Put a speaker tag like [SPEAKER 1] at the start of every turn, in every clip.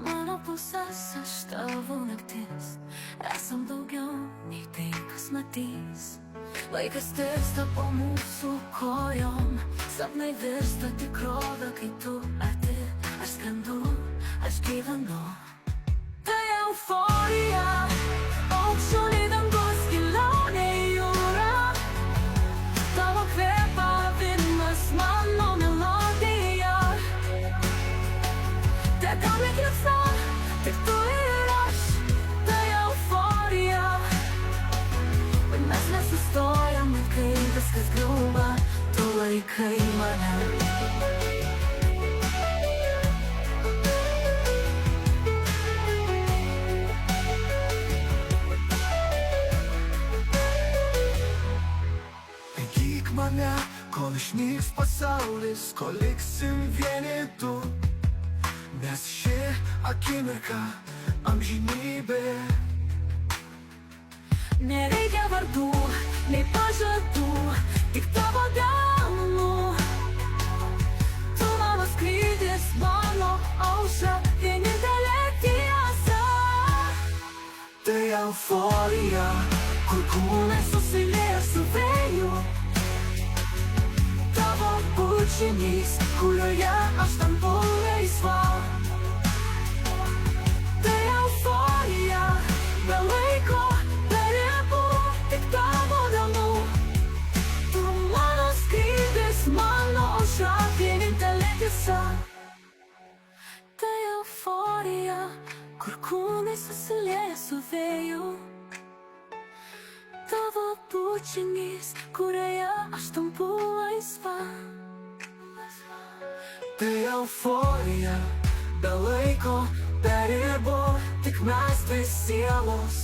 [SPEAKER 1] Mano pusės aš tavo naktis, esam daugiau nei tai, kas matys. Laikas tirpsta po mūsų kojom, sapnai virsta tikrovę, kai tu arti. Aš skrendu, aš gyvenu. Tai euforija, aukščiau nei dangus, giliau nei jūra. Tavo kvėpavimas, mano melodija. Te kam įkvėpsta, tik tu ir aš. Tai euforija. Mes nesustojam, kai viskas griūva, tu laikai mane.
[SPEAKER 2] Laikyk mane, kol išnyks pasaulis, kol liksim vieni du. Nes ši akimirka amžinybė.
[SPEAKER 1] Nereikia vardų, nei pažadų, tik tavo delnų. Tu mano skrydis, mano aušra, vienintelė tiesa.
[SPEAKER 2] Tai euforija, kur kūnai susilieja su vėju.
[SPEAKER 1] Tavo bučinys, kurioje aš tampu laisva. Tai euforija, be laiko, be ribų, tik tavo delnų. Tu mano skrydis, mano aušra, vienintelė tiesa. Tai euforija, kur kūnai susilieja su vėju. Tavo bučinys, kurioje aš tampu laisva.
[SPEAKER 2] Tai euforija, be laiko, be ribų, tik mes dvi sielos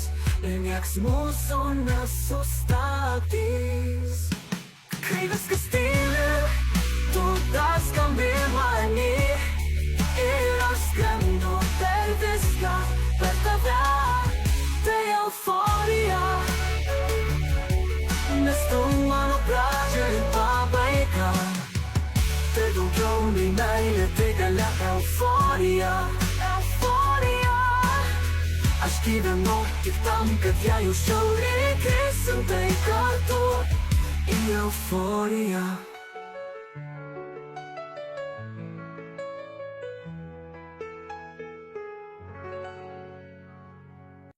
[SPEAKER 2] ir nieks mūsų nesustabdys. Kai viskas tyli, tu dar skambi many ir aš skrendu per viską, per tave. Tai euforija, nes tu mano pradžia ir pabaiga. Tai daugiau nei meilė, tai galia euforija. Euforija. Aš gyvenu tik tam, kad ją jausčiau, reikėsim tai kartu į euforiją.